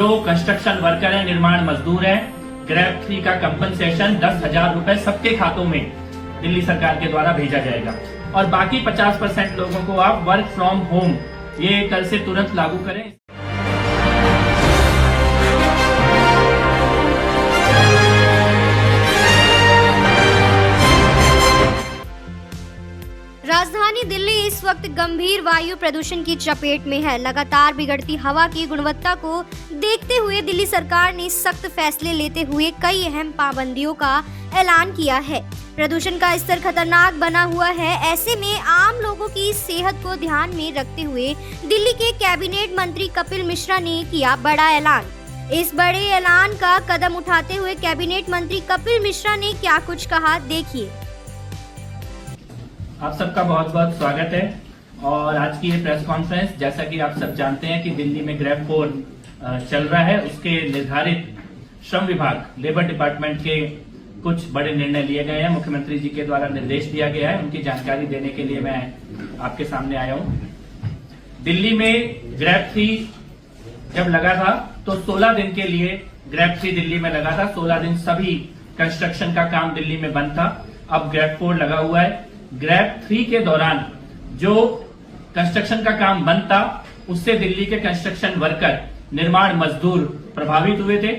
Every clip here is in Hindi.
जो कंस्ट्रक्शन वर्कर है, निर्माण मजदूर है, ग्रेड 3 का कंपनसेशन 10,000 रुपए सबके खातों में दिल्ली सरकार के द्वारा भेजा जाएगा। और बाकी 50% लोगों को आप वर्क फ्रॉम होम ये कल से तुरंत लागू करें। राजधानी दिल्ली इस वक्त गंभीर वायु प्रदूषण की चपेट में है। लगातार बिगड़ती हवा की गुणवत्ता को देखते हुए दिल्ली सरकार ने सख्त फैसले लेते हुए कई अहम पाबंदियों का ऐलान किया है। प्रदूषण का स्तर खतरनाक बना हुआ है। ऐसे में आम लोगों की सेहत को ध्यान में रखते हुए दिल्ली के कैबिनेट मंत्री कपिल मिश्रा ने किया बड़ा ऐलान। इस बड़े ऐलान का कदम उठाते हुए कैबिनेट मंत्री कपिल मिश्रा ने क्या कुछ कहा, देखिए। आप सबका बहुत बहुत स्वागत है। और आज की ये प्रेस कॉन्फ्रेंस, जैसा कि आप सब जानते हैं कि दिल्ली में ग्रेड 4 चल रहा है, उसके निर्धारित श्रम विभाग, लेबर डिपार्टमेंट के कुछ बड़े निर्णय लिए गए हैं। मुख्यमंत्री जी के द्वारा निर्देश दिया गया है, उनकी जानकारी देने के लिए मैं आपके सामने आया हूं। दिल्ली में ग्रेड 3 जब लगा था तो 16 दिन के लिए ग्रेड 3 दिल्ली में लगा था। 16 दिन सभी कंस्ट्रक्शन का काम दिल्ली में बंद था। अब ग्रेड 4 लगा हुआ है। ग्रेड 3 के दौरान जो कंस्ट्रक्शन का काम बंद था, उससे दिल्ली के कंस्ट्रक्शन वर्कर, निर्माण मजदूर प्रभावित हुए थे।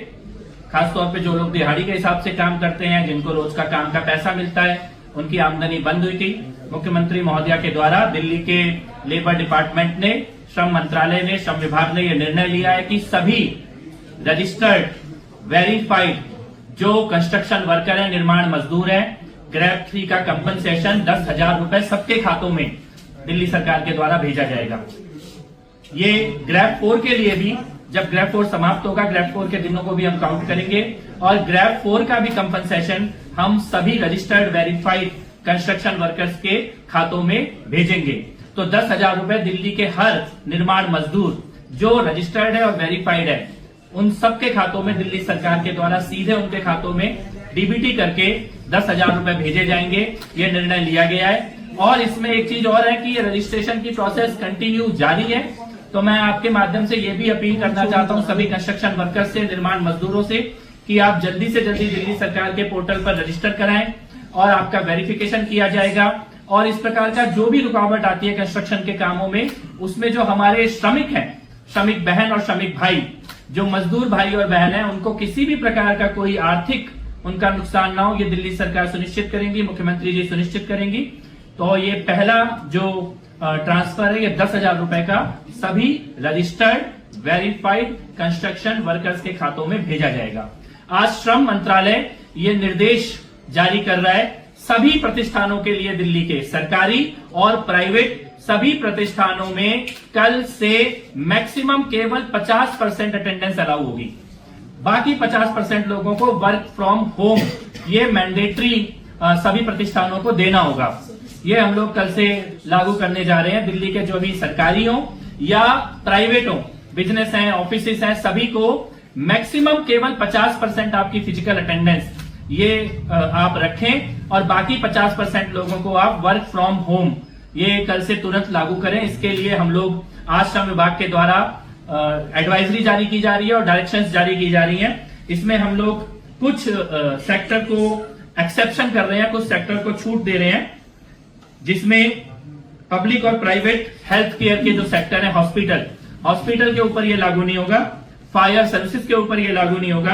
खासतौर पे जो लोग दिहाड़ी के हिसाब से काम करते हैं, जिनको रोज का काम का पैसा मिलता है, उनकी आमदनी बंद हुई थी। मुख्यमंत्री महोदया के द्वारा दिल्ली के लेबर डिपार्टमेंट ने, श्रम मंत्रालय ने, श्रम विभाग ने यह निर्णय लिया है कि सभी रजिस्टर्ड, वेरीफाइड जो कंस्ट्रक्शन वर्कर है, निर्माण मजदूर है, ग्रेड 3 का कंपनसेशन 10,000 रुपए सबके खातों में दिल्ली सरकार के द्वारा भेजा जाएगा। ये ग्रेड 4 के लिए भी, जब ग्रेड 4 समाप्त होगा, ग्रेड 4 के दिनों को भी हम काउंट करेंगे और ग्रेड 4 का भी कंपनसेशन हम सभी रजिस्टर्ड, वेरीफाइड कंस्ट्रक्शन वर्कर्स के खातों में भेजेंगे। तो 10,000 रुपए दिल्ली के हर निर्माण मजदूर जो रजिस्टर्ड है और वेरीफाइड है, उन सबके खातों में दिल्ली सरकार के द्वारा सीधे उनके खातों में डीबीटी करके 10,000 रुपए भेजे जाएंगे। ये निर्णय लिया गया है। और इसमें एक चीज और है कि ये रजिस्ट्रेशन की प्रोसेस कंटिन्यू जारी है। तो मैं आपके माध्यम से ये भी अपील करना चाहता हूं सभी कंस्ट्रक्शन वर्कर्स से, निर्माण मजदूरों से, कि आप जल्दी से जल्दी दिल्ली सरकार के पोर्टल पर रजिस्टर कराएं और आपका वेरिफिकेशन किया जाएगा। और इस प्रकार का जो भी रुकावट आती है कंस्ट्रक्शन के कामों में, उसमें जो हमारे श्रमिक हैं, श्रमिक बहन और श्रमिक भाई, जो मजदूर भाई और बहन है, उनको किसी भी प्रकार का कोई आर्थिक उनका नुकसान ना हो, ये दिल्ली सरकार सुनिश्चित करेंगी, मुख्यमंत्री जी सुनिश्चित करेंगी। तो ये पहला जो ट्रांसफर है, ये 10,000 रुपए का सभी रजिस्टर्ड, वेरीफाइड कंस्ट्रक्शन वर्कर्स के खातों में भेजा जाएगा। आज श्रम मंत्रालय ये निर्देश जारी कर रहा है सभी प्रतिष्ठानों के लिए, दिल्ली के सरकारी और प्राइवेट सभी प्रतिष्ठानों में कल से मैक्सिमम केवल 50% अटेंडेंस अलाउ होगी। बाकी 50% लोगों को वर्क फ्रॉम होम ये मैंडेटरी सभी प्रतिष्ठानों को देना होगा। ये हम लोग कल से लागू करने जा रहे हैं। दिल्ली के जो भी सरकारी हो या प्राइवेट हो, बिजनेस हैं, ऑफिसेस हैं, सभी को मैक्सिमम केवल 50% आपकी फिजिकल अटेंडेंस ये आप रखें और बाकी 50% लोगों को आप वर्क फ्रॉम होम ये कल से तुरंत लागू करें। इसके लिए हम लोग आज श्रम विभाग के द्वारा एडवाइजरी जारी की जा रही है और डायरेक्शंस जारी की जा रही हैं। इसमें हम लोग कुछ सेक्टर को एक्सेप्शन कर रहे हैं, कुछ सेक्टर को छूट दे रहे हैं, जिसमें पब्लिक और प्राइवेट हेल्थ केयर के जो सेक्टर है, हॉस्पिटल के ऊपर ये लागू नहीं होगा, फायर सर्विसेज के ऊपर ये लागू नहीं होगा,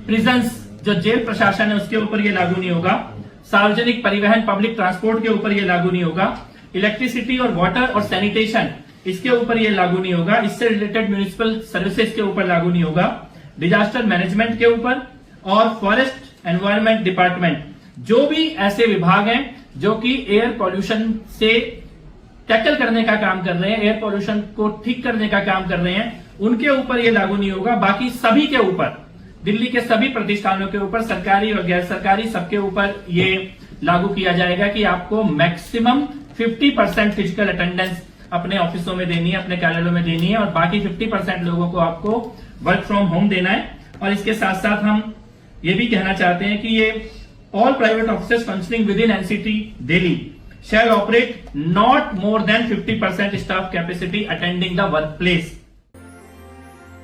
प्रिजन्स जो जेल प्रशासन है उसके ऊपर ये लागू नहीं होगा, सार्वजनिक परिवहन, पब्लिक ट्रांसपोर्ट के ऊपर ये लागू नहीं होगा, इलेक्ट्रिसिटी और वाटर और सैनिटेशन इसके ऊपर ये लागू नहीं होगा, इससे रिलेटेड म्यूनिसिपल सर्विसेज के ऊपर लागू नहीं होगा, डिजास्टर मैनेजमेंट के ऊपर और फॉरेस्ट एनवायरमेंट डिपार्टमेंट, जो भी ऐसे विभाग हैं जो कि एयर पॉल्यूशन से टैकल करने का काम कर रहे हैं, एयर पॉल्यूशन को ठीक करने का काम कर रहे हैं, उनके ऊपर ये लागू नहीं होगा। बाकी सभी के ऊपर, दिल्ली के सभी प्रतिष्ठानों के ऊपर, सरकारी और गैर सरकारी, सबके ऊपर ये लागू किया जाएगा कि आपको मैक्सिमम 50% फिजिकल अटेंडेंस अपने ऑफिसों में देनी है, अपने कार्यालयों में देनी है और बाकी 50% लोगों को आपको वर्क फ्रॉम होम देना है। और इसके साथ साथ हम ये भी कहना चाहते हैं कि ये all private offices functioning with in NCT Delhi shall operate not more than 50% staff capacity attending the workplace।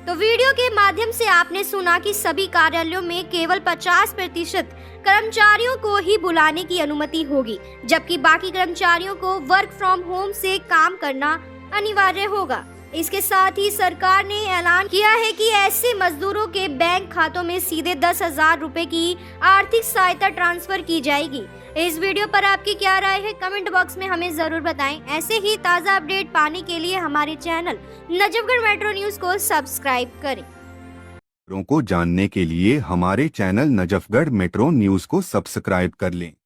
तो वीडियो के माध्यम से आपने सुना कि सभी कार्यालयों में केवल 50% कर्मचारियों को ही बुलाने की अनुमति होगी, जबकि बाकी कर्मचारियों को वर्क फ्रॉम होम से काम करना अनिवार्य होगा। इसके साथ ही सरकार ने ऐलान किया है कि ऐसे मजदूरों के बैंक खातों में सीधे 10,000 रुपए की आर्थिक सहायता ट्रांसफर की जाएगी। इस वीडियो पर आपकी क्या राय है, कमेंट बॉक्स में हमें जरूर बताएं। ऐसे ही ताज़ा अपडेट पाने के लिए हमारे चैनल नजफगढ़ मेट्रो न्यूज को सब्सक्राइब करें। खबरों को जानने के लिए हमारे चैनल नजफगढ़ मेट्रो न्यूज को सब्सक्राइब कर लें।